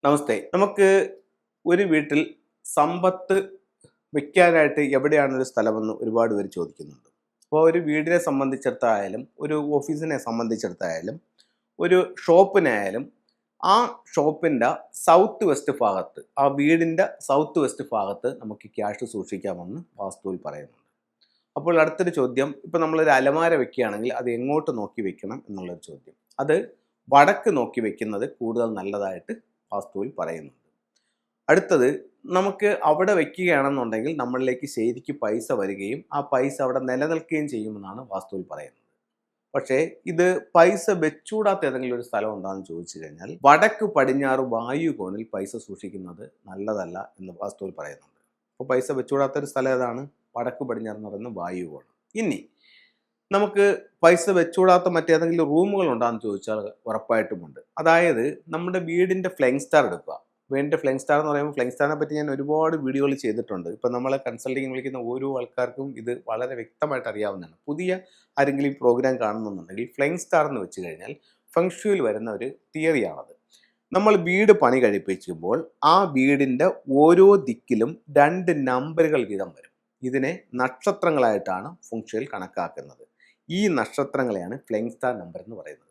നമസ്തേ. നമുക്ക് ഒരു വീട്ടിൽ സമ്പത്ത് വെക്കാനായിട്ട് എവിടെയാണ് ഒരു സ്ഥലമെന്ന് ഒരുപാട് പേര് ചോദിക്കുന്നുണ്ട്. അപ്പോൾ ഒരു വീടിനെ സംബന്ധിച്ചിടത്തായാലും, ഒരു ഓഫീസിനെ സംബന്ധിച്ചിടത്തായാലും, ഒരു ഷോപ്പിനായാലും ആ ഷോപ്പിൻ്റെ സൗത്ത് വെസ്റ്റ് ഭാഗത്ത്, ആ വീടിൻ്റെ സൗത്ത് വെസ്റ്റ് ഭാഗത്ത് നമുക്ക് ക്യാഷ് സൂക്ഷിക്കാമെന്ന് വാസ്തുവിൽ പറയുന്നുണ്ട്. അപ്പോൾ അടുത്തൊരു ചോദ്യം, ഇപ്പോൾ നമ്മളൊരു അലമാര വെക്കുകയാണെങ്കിൽ അത് എങ്ങോട്ട് നോക്കി വെക്കണം എന്നുള്ളൊരു ചോദ്യം. അത് വടക്ക് നോക്കി വെക്കുന്നത് കൂടുതൽ നല്ലതായിട്ട് വാസ്തുവിൽ പറയുന്നുണ്ട്. അടുത്തത്, നമുക്ക് അവിടെ വെക്കുകയാണെന്നുണ്ടെങ്കിൽ നമ്മളിലേക്ക് ശരിക്ക് പൈസ വരികയും ആ പൈസ അവിടെ നിലനിൽക്കുകയും ചെയ്യുമെന്നാണ് വാസ്തുവിൽ പറയുന്നത്. പക്ഷേ ഇത് പൈസ വെച്ചൂടാത്ത ഏതെങ്കിലും ഒരു സ്ഥലം ഉണ്ടാകുന്ന ചോദിച്ചു കഴിഞ്ഞാൽ വടക്ക് പടിഞ്ഞാറ് വായു കോണിൽ പൈസ സൂക്ഷിക്കുന്നത് നല്ലതല്ല എന്ന് വാസ്തുവിൽ പറയുന്നുണ്ട്. അപ്പോൾ പൈസ വെച്ചൂടാത്തൊരു സ്ഥലം ഏതാണ്? വടക്ക് പടിഞ്ഞാറ് എന്ന് പറയുന്ന വായു കോണ്. ഇനി നമുക്ക് പൈസ വെച്ചുകൂടാത്ത മറ്റേതെങ്കിലും റൂമുകൾ ഉണ്ടാകുന്ന ചോദിച്ചാൽ ഉറപ്പായിട്ടുമുണ്ട്. അതായത് നമ്മുടെ വീടിൻ്റെ ഫ്ലൈങ് സ്റ്റാർ എടുക്കുക. വീടിൻ്റെ ഫ്ലൈങ് സ്റ്റാർ എന്ന് പറയുമ്പോൾ ഫ്ലൈങ് സ്റ്റാറിനെ പറ്റി ഞാൻ ഒരുപാട് വീഡിയോകൾ ചെയ്തിട്ടുണ്ട്. ഇപ്പം നമ്മളെ കൺസൾട്ടിങ് വിളിക്കുന്ന ഓരോ ആൾക്കാർക്കും ഇത് വളരെ വ്യക്തമായിട്ട് അറിയാവുന്നതാണ്. പുതിയ ആരെങ്കിലും പ്രോഗ്രാം കാണുന്നുണ്ടെങ്കിൽ ഫ്ലൈങ് സ്റ്റാർ എന്ന് വെച്ച് കഴിഞ്ഞാൽ ഫെങ്ഷുയിൽ വരുന്ന ഒരു തിയറിയാണത്. നമ്മൾ വീട് പണി കഴിപ്പിക്കുമ്പോൾ ആ വീടിൻ്റെ ഓരോ ദിക്കിലും 2 നമ്പറുകൾ വീതം വരും. ഇതിനെ നക്ഷത്രങ്ങളായിട്ടാണ് ഫെങ്ഷുയിൽ കണക്കാക്കുന്നത്. ഈ നക്ഷത്രങ്ങളെയാണ് ഫ്ലൈങ് സ്റ്റാർ നമ്പർ എന്ന് പറയുന്നത്.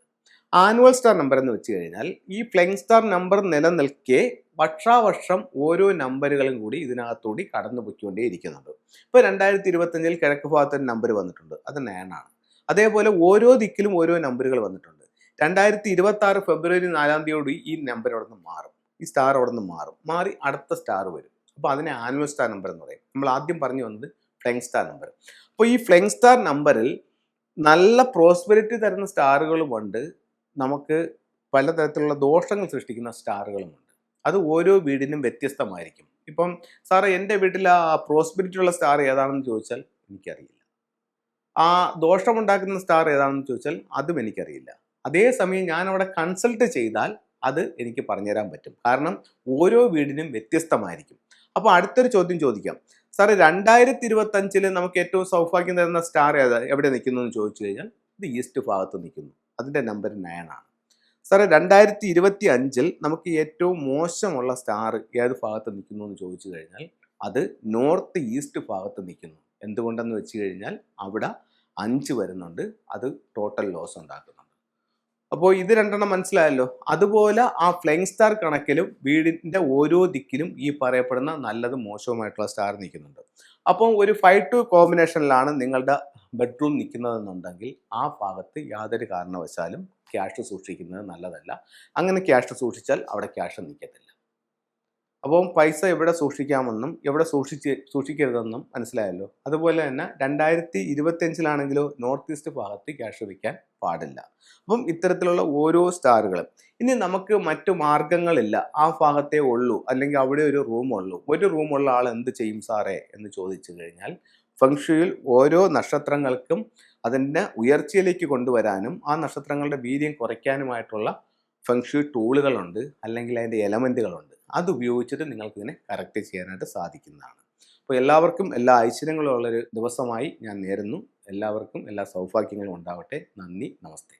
ആനുവൽ സ്റ്റാർ നമ്പർ എന്ന് വെച്ച് കഴിഞ്ഞാൽ ഈ ഫ്ലൈങ് സ്റ്റാർ നമ്പർ നിലനിൽക്കെ വർഷാവർഷം ഓരോ നമ്പറുകളും കൂടി ഇതിനകത്തൂടി കടന്നു പോയിക്കൊണ്ടേയിരിക്കുന്നുണ്ട്. ഇപ്പോൾ 2025 കിഴക്ക് ഭാഗത്തൊരു നമ്പർ വന്നിട്ടുണ്ട്, അത് 9 ആണ്. അതേപോലെ ഓരോ ദിക്കിലും ഓരോ നമ്പറുകൾ വന്നിട്ടുണ്ട്. 2026 ഫെബ്രുവരി 4 തീയതി ഈ നമ്പർ അവിടെ നിന്ന് മാറും, ഈ സ്റ്റാർ അവിടെ നിന്ന് മാറി അടുത്ത സ്റ്റാർ വരും. അപ്പോൾ അതിനെ ആനുവൽ സ്റ്റാർ നമ്പർ എന്ന് പറയും. നമ്മൾ ആദ്യം പറഞ്ഞു വന്നത് ഫ്ലൈങ് സ്റ്റാർ നമ്പർ. അപ്പോൾ ഈ ഫ്ലൈങ് സ്റ്റാർ നമ്പറിൽ നല്ല പ്രോസ്പെരിറ്റി തരുന്ന സ്റ്റാറുകളുമുണ്ട്, നമുക്ക് പലതരത്തിലുള്ള ദോഷങ്ങൾ സൃഷ്ടിക്കുന്ന സ്റ്റാറുകളുമുണ്ട്. അത് ഓരോ വീടിനും വ്യത്യസ്തമായിരിക്കും. ഇപ്പം സാറേ എൻ്റെ വീട്ടിൽ ആ പ്രോസ്പെരിറ്റി ഉള്ള സ്റ്റാർ ഏതാണെന്ന് ചോദിച്ചാൽ എനിക്കറിയില്ല. ആ ദോഷമുണ്ടാക്കുന്ന സ്റ്റാർ ഏതാണെന്ന് ചോദിച്ചാൽ അതും എനിക്കറിയില്ല. അതേസമയം ഞാൻ അവിടെ കൺസൾട്ട് ചെയ്താൽ അത് എനിക്ക് പറഞ്ഞുതരാൻ പറ്റും. കാരണം ഓരോ വീടിനും വ്യത്യസ്തമായിരിക്കും. അപ്പോൾ അടുത്തൊരു ചോദ്യം ചോദിക്കാം. സാറേ 2025 നമുക്ക് ഏറ്റവും സൗഭാഗ്യം തരുന്ന സ്റ്റാർ എവിടെ നിൽക്കുന്നു എന്ന് ചോദിച്ചു കഴിഞ്ഞാൽ ഇത് ഈസ്റ്റ് ഭാഗത്ത് നിൽക്കുന്നു, അതിൻ്റെ നമ്പർ 9 ആണ്. സാറേ 2025 നമുക്ക് ഏറ്റവും മോശമുള്ള സ്റ്റാർ ഏത് ഭാഗത്ത് നിൽക്കുന്നു എന്ന് ചോദിച്ചു കഴിഞ്ഞാൽ അത് നോർത്ത് ഈസ്റ്റ് ഭാഗത്ത് നിൽക്കുന്നു. എന്തുകൊണ്ടെന്ന് വെച്ച് കഴിഞ്ഞാൽ അവിടെ 5 വരുന്നുണ്ട്, അത് ടോട്ടൽ ലോസ് ഉണ്ടാക്കുന്നുണ്ട്. അപ്പോൾ ഇത് രണ്ടെണ്ണം മനസ്സിലായല്ലോ. അതുപോലെ ആ ഫ്ലൈങ് സ്റ്റാർ കണക്കിലും വീടിൻ്റെ ഓരോ ദിക്കിലും ഈ പറയപ്പെടുന്ന നല്ലതും മോശവുമായിട്ടുള്ള സ്റ്റാർ നിൽക്കുന്നുണ്ട്. അപ്പം ഒരു 5-2 കോമ്പിനേഷനിലാണ് നിങ്ങളുടെ ബെഡ്റൂം നിൽക്കുന്നതെന്നുണ്ടെങ്കിൽ ആ ഭാഗത്ത് യാതൊരു കാരണവശാലും ക്യാഷ് സൂക്ഷിക്കുന്നത് നല്ലതല്ല. അങ്ങനെ ക്യാഷ് സൂക്ഷിച്ചാൽ അവിടെ ക്യാഷ് നിൽക്കത്തില്ല. അപ്പം പൈസ എവിടെ സൂക്ഷിക്കാമെന്നും എവിടെ സൂക്ഷിക്കരുതെന്നും മനസ്സിലായല്ലോ. അതുപോലെ തന്നെ 2025 നോർത്ത് ഈസ്റ്റ് ഭാഗത്ത് ക്യാഷ് വയ്ക്കാൻ പാടില്ല. അപ്പം ഇത്തരത്തിലുള്ള ഓരോ സ്റ്റാറുകളും. ഇനി നമുക്ക് മറ്റു മാർഗങ്ങളില്ല, ആ ഭാഗത്തേ ഉള്ളൂ, അല്ലെങ്കിൽ അവിടെ ഒരു റൂമുള്ളൂ, ഒരു റൂമുള്ള ആൾ എന്ത് ചെയ്യും സാറേ എന്ന് ചോദിച്ചു കഴിഞ്ഞാൽ ഫെങ്ഷുയിൽ ഓരോ നക്ഷത്രങ്ങൾക്കും അതിൻ്റെ ഉയർച്ചയിലേക്ക് കൊണ്ടുവരാനും ആ നക്ഷത്രങ്ങളുടെ വീര്യം കുറയ്ക്കാനുമായിട്ടുള്ള ഫെങ്ഷു ടൂളുകളുണ്ട്, അല്ലെങ്കിൽ അതിൻ്റെ എലമെൻറ്റുകളുണ്ട്. അത് ഉപയോഗിച്ചിട്ട് നിങ്ങൾക്കിതിനെ കറക്റ്റ് ചെയ്യാനായിട്ട് സാധിക്കുന്നതാണ്. അപ്പോൾ എല്ലാവർക്കും എല്ലാ ഐശ്വര്യങ്ങളും ഉള്ളൊരു ദിവസമായി ഞാൻ നേരുന്നു. എല്ലാവർക്കും എല്ലാ സൗഭാഗ്യങ്ങളും ഉണ്ടാവട്ടെ. നന്ദി, നമസ്തേ.